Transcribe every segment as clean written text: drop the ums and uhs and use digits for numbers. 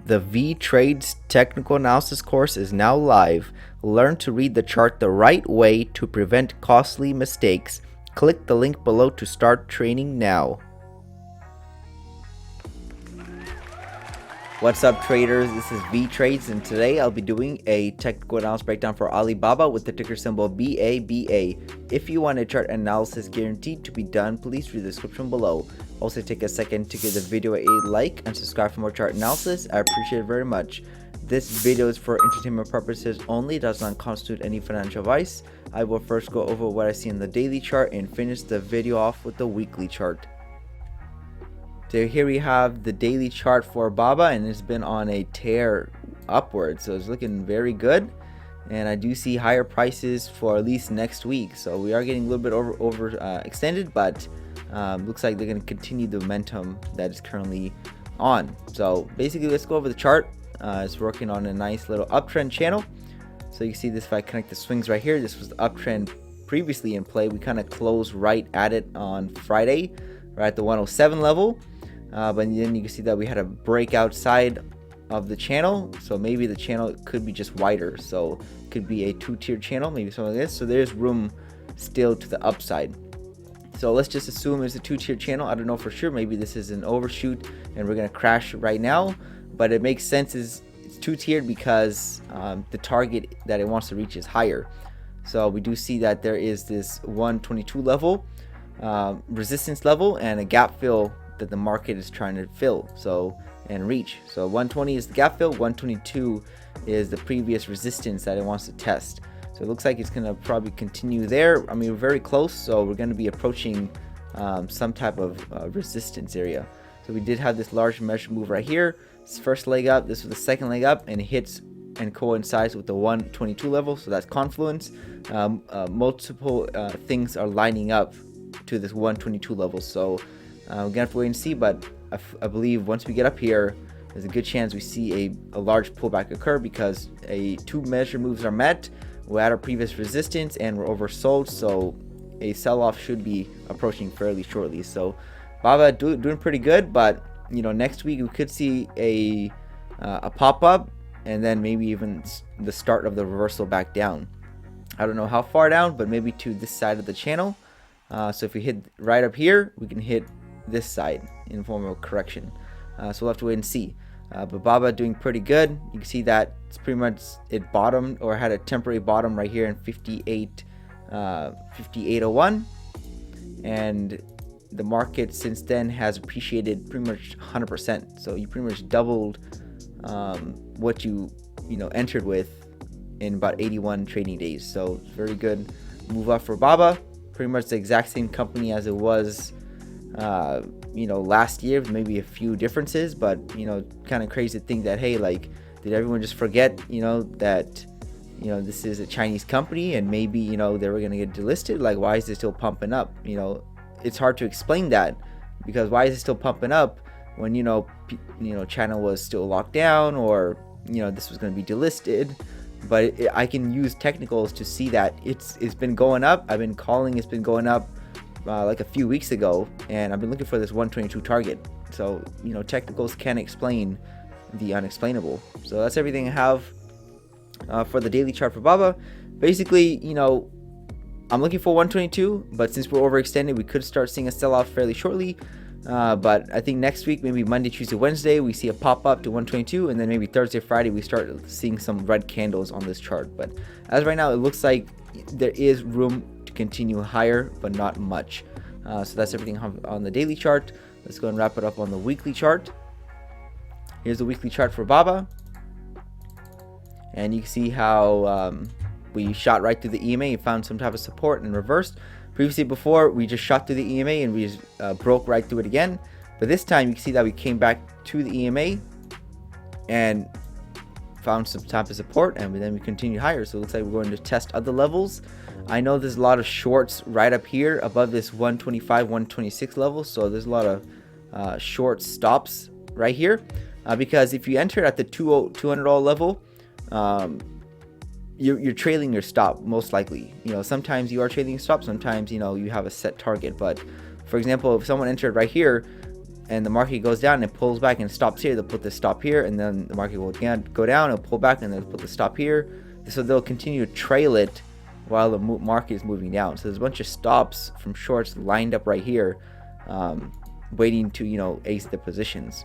The Vee Trades technical analysis course is now live. Learn to read the chart the right way to prevent costly mistakes. Click the link below to start training now. What's up, traders? This is Vee Trades, and today I'll be doing a technical analysis breakdown for Alibaba with the ticker symbol BABA. If you want a chart analysis guaranteed to be done, please read the description below. Also, take a second to give the video a like and subscribe for more chart analysis. I appreciate it very much. This video is for entertainment purposes only. It does not constitute any financial advice. I will first go over what I see in the daily chart and finish the video off with the weekly chart. So here we have the daily chart for BABA, and it's been on a tear upward, so it's looking very good. And I do see higher prices for at least next week, so we are getting a little bit over extended, but looks like they're going to continue the momentum that is currently on. So basically, let's go over the chart. It's working on a nice little uptrend channel. So you can see this if I connect the swings right here. This was the uptrend previously in play. We kind of closed right at it on Friday, right at the 107 level. But then you can see that we had a break outside of the channel, so maybe the channel could be just wider, so it could be a two-tiered channel, maybe something like this. So there's room still to the upside, so let's just assume it's a two-tiered channel. I don't know for sure, maybe this is an overshoot and we're gonna crash right now, but it makes sense is it's two-tiered because the target that it wants to reach is higher. So we do see that there is this 122 level resistance level and a gap fill that the market is trying to fill and reach. So 120 is the gap fill, 122 is the previous resistance that it wants to test. So it looks like it's gonna probably continue there. I mean, we're very close, so we're gonna be approaching some type of resistance area. So we did have this large measure move right here. This first leg up, this was the second leg up, and it hits and coincides with the 122 level, so that's confluence. Multiple things are lining up to this 122 level, so we're gonna have to wait and see, but I believe once we get up here, there's a good chance we see a large pullback occur because two measure moves are met. We're at our previous resistance and we're oversold, so a sell-off should be approaching fairly shortly. So BABA doing pretty good, but you know, next week we could see a pop-up and then maybe even the start of the reversal back down. I don't know how far down, but maybe to this side of the channel. So if we hit right up here, we can hit this side in form of a correction. So we'll have to wait and see. But BABA doing pretty good. You can see that it's pretty much it bottomed or had a temporary bottom right here in 58.01, and the market since then has appreciated pretty much 100%. So you pretty much doubled what you entered with in about 81 trading days. So it's very good move up for BABA. Pretty much the exact same company as it was last year, maybe a few differences, but kind of crazy to think that, hey, like, did everyone just forget that this is a Chinese company and maybe they were gonna get delisted? Like, why is it still pumping up? It's hard to explain that, because why is it still pumping up when China was still locked down, or this was going to be delisted? But I can use technicals to see that it's been going up. I've been calling it's been going up like a few weeks ago, and I've been looking for this 122 target. So technicals can explain the unexplainable. So that's everything I have for the daily chart for BABA. Basically, I'm looking for 122, but since we're overextended, we could start seeing a sell-off fairly shortly. But I think next week, maybe Monday, Tuesday, Wednesday, we see a pop-up to 122, and then maybe Thursday, Friday, we start seeing some red candles on this chart. But as right now, it looks like there is room to continue higher, but not much. So that's everything on the daily chart. Let's go and wrap it up on the weekly chart. Here's the weekly chart for BABA, and you can see how we shot right through the EMA and found some type of support and reversed. Previously, before, we just shot through the EMA and we just broke right through it again. But this time, you can see that we came back to the EMA and found some type of support, and then we continued higher. So it looks like we're going to test other levels. I know there's a lot of shorts right up here above this 125, 126 level. So there's a lot of short stops right here, because if you enter at the $200 level, you're trailing your stop most likely. Sometimes you are trailing your stop, sometimes you have a set target. But for example, if someone entered right here, and the market goes down and pulls back and stops here, they'll put the stop here, and then the market will go down and pull back and they'll put the stop here. So they'll continue to trail it while the market is moving down. So there's a bunch of stops from shorts lined up right here, waiting to ace the positions.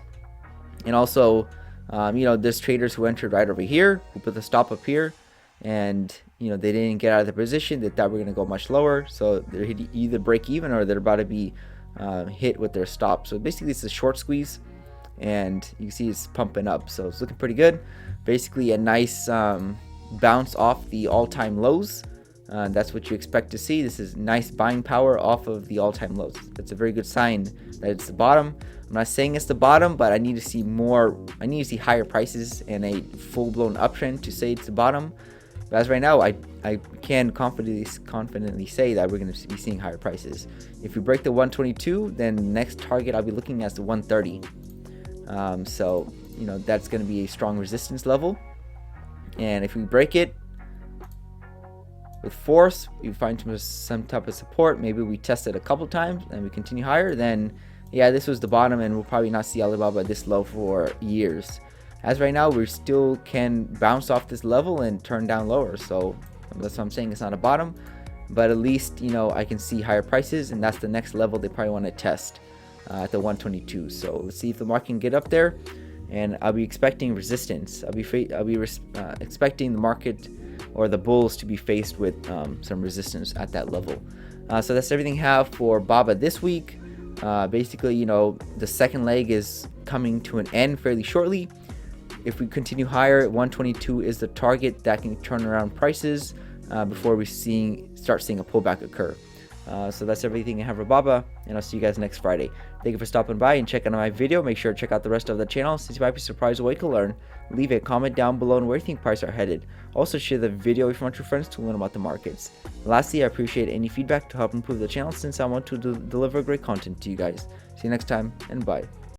And also there's traders who entered right over here, who put the stop up here, and they didn't get out of the position. They thought we're going to go much lower, so they're either break even or they're about to be hit with their stop. So basically it's a short squeeze, and you can see it's pumping up, so it's looking pretty good. Basically a nice bounce off the all-time lows. That's what you expect to see. This is nice buying power off of the all-time lows. That's a very good sign that it's the bottom. I'm not saying it's the bottom, but I need to see more. I need to see higher prices and a full-blown uptrend to say it's the bottom. But as right now, I can confidently say that we're going to be seeing higher prices. If we break the 122, then the next target I'll be looking at the 130. So that's going to be a strong resistance level. And if we break it with force, we find some type of support, maybe we test it a couple times and we continue higher, then yeah, this was the bottom, and we'll probably not see Alibaba this low for years. As right now, we still can bounce off this level and turn down lower, so that's what I'm saying. It's not a bottom, but at least I can see higher prices, and that's the next level they probably want to test at the 122. So let's see if the market can get up there, and I'll be expecting resistance. I'll be expecting the market or the bulls to be faced with some resistance at that level. So that's everything I have for BABA this week. Basically, the second leg is coming to an end fairly shortly. If we continue higher, 122 is the target that can turn around prices before we start seeing a pullback occur. So that's everything I have for BABA, and I'll see you guys next Friday. Thank you for stopping by and checking out my video. Make sure to check out the rest of the channel, since you might be surprised what you can learn. Leave a comment down below on where you think prices are headed. Also share the video with your friends to learn about the markets. Lastly, I appreciate any feedback to help improve the channel, since I want to deliver great content to you guys. See you next time, and bye.